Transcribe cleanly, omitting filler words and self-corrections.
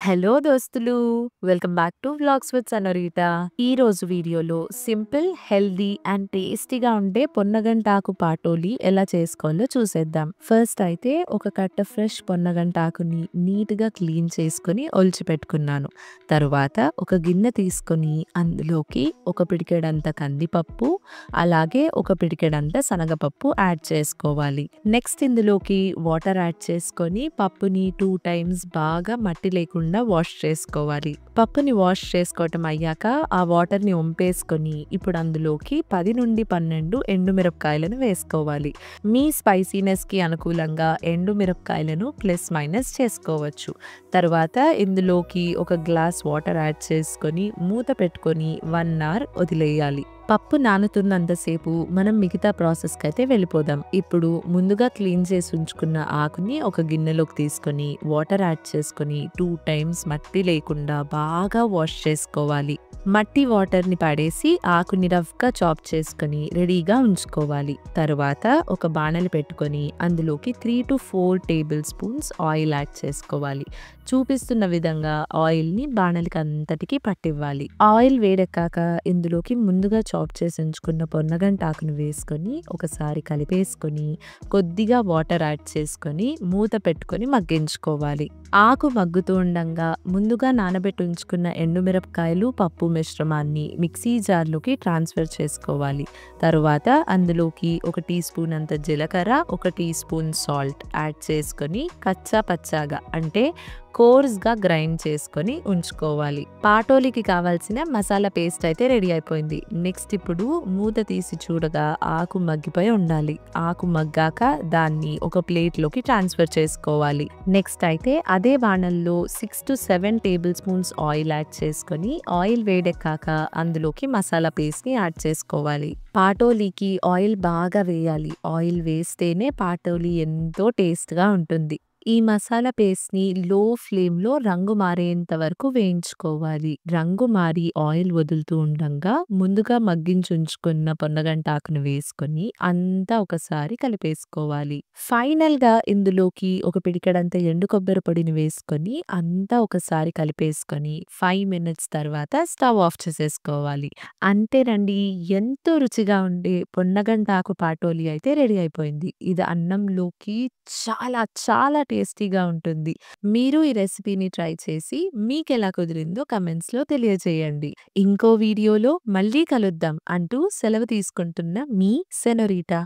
Hello దోస్తులు! Welcome back to vlogs with Senorita. ఈ రోజు వీడియోలో సింపుల్, హెల్తీ అండ్ టేస్టీగా ఉండే పొన్నగంటాకు పాటోలి ఎలా చేసుకోవాలో చూసేద్దాం. ఫస్ట్ అయితే ఒక కట్ట ఫ్రెష్ పొన్నగంటాకుని నీట్‌గా క్లీన్ చేసుకొని ఒలిచిపెట్టుకున్నాను. తరువాత ఒక గిన్నె తీసుకొని అందులోకి ఒక పిడికెడంత కందిపప్పు, అలాగే ఒక పిడికెడంత శనగపప్పు యాడ్ చేసుకోవాలి. నెక్స్ట్ ఇందులోకి వాటర్ యాడ్ చేసుకొని పప్పుని 2 టైమ్స్ బాగా మట్టి లేకుండా వాష్ చేసుకోవాలి. పప్పుని వాష్ చేసుకోవటం అయ్యాక ఆ వాటర్‌ని ఒంపేసుకొని ఇప్పుడు అందులోకి 10-12 ఎండుమిరపకాయలను వేసుకోవాలి. మీ స్పైసీనెస్‌కి అనుకూలంగా ఎండుమిరపకాయలను ప్లస్ మైనస్ చేసుకోవచ్చు. తర్వాత ఇందులోకి ఒక గ్లాస్ వాటర్ యాడ్ చేసుకొని మూత పెట్టుకొని 1 అవర్ వదిలేయాలి. పప్పు నానుతున్నంతసేపు మనం మిగతా ప్రాసెస్‌కైతే వెళ్ళిపోదాం. ఇప్పుడు ముందుగా క్లీన్ చేసి ఉంచుకున్న ఆకుని ఒక గిన్నెలోకి తీసుకొని వాటర్ యాడ్ చేసుకొని 2 టైమ్స్ మట్టి లేకుండా బాగా వాష్ చేసుకోవాలి. మట్టి వాటర్‌ని పడేసి ఆకుని రఫ్‌గా చాప్ చేసుకొని రెడీగా ఉంచుకోవాలి. తరువాత ఒక బాణలి పెట్టుకొని అందులోకి 3-4 టేబుల్ స్పూన్స్ ఆయిల్ యాడ్ చేసుకోవాలి. చూపిస్తున్న విధంగా ఆయిల్‌ని బాణలికి అంతటికి పట్టివ్వాలి. ఆయిల్ వేడెక్కాక ఇందులోకి ముందుగా చాప్ చేసి ఉంచుకున్న పొన్నగంటాకును వేసుకొని ఒకసారి కలిపేసుకొని కొద్దిగా వాటర్ యాడ్ చేసుకొని మూత పెట్టుకొని మగ్గించుకోవాలి. ఆకు మగ్గుతూ ఉండంగా ముందుగా నానబెట్టి ఉంచుకున్న ఎండుమిరపకాయలు, పప్పు మిశ్రమాన్ని మిక్సీ జార్‌లోకి ట్రాన్స్‌ఫర్ చేసుకోవాలి. తరువాత అందులోకి ఒక టీ స్పూన్ అంత జీలకర్ర, ఒక టీ స్పూన్ సాల్ట్ యాడ్ చేసుకొని కచ్చా పచ్చాగా అంటే కోర్స్‌గా గ్రైండ్ చేసుకొని ఉంచుకోవాలి. పాటోలికి కావాల్సిన మసాలా పేస్ట్ అయితే రెడీ అయిపోయింది. నెక్స్ట్ ఇప్పుడు మూత తీసి చూడగా ఆకు మగ్గిపోయి ఉండాలి. ఆకు మగ్గాక దాన్ని ఒక ప్లేట్‌లోకి ట్రాన్స్‌ఫర్ చేసుకోవాలి. నెక్స్ట్ అయితే అదే బాణల్లో 6-7 టేబుల్ స్పూన్స్ ఆయిల్ యాడ్ చేసుకొని ఆయిల్ వేడెక్కాక అందులోకి మసాలా పేస్ట్‌ని యాడ్ చేసుకోవాలి. పాటోలీకి ఆయిల్ బాగా వేయాలి. ఆయిల్ వేస్తేనే పాటోలి ఎంతో టేస్ట్‌గా ఉంటుంది. ఈ మసాలా పేస్ట్‌ని లో ఫ్లేమ్‌లో రంగు మారేంత వరకు వేయించుకోవాలి. రంగు మారి ఆయిల్ వదులుతూ ఉండంగా ముందుగా మగ్గించుంచుకున్న పొన్నగంటాకును వేసుకొని అంతా ఒకసారి కలిపేసుకోవాలి. ఫైనల్‌గా ఇందులోకి ఒక పిడికెడంత ఎండు కొబ్బరి పొడిని వేసుకొని అంతా ఒకసారి కలిపేసుకొని 5 మినిట్స్ తర్వాత స్టవ్ ఆఫ్ చేసేసుకోవాలి. అంతేనండి. ఎంతో రుచిగా ఉండే పొన్నగంటాకు పాటోలి అయితే రెడీ అయిపోయింది. ఇది అన్నంలోకి చాలా చాలా టేస్టీగా ఉంటుంది. మీరు ఈ రెసిపీని ట్రై చేసి మీకెలా కుదిరిందో కమెంట్స్‌లో తెలియజేయండి. ఇంకో వీడియోలో మళ్ళీ కలుద్దాం అంటూ సెలవు తీసుకుంటున్న మీ సెనోరిటా.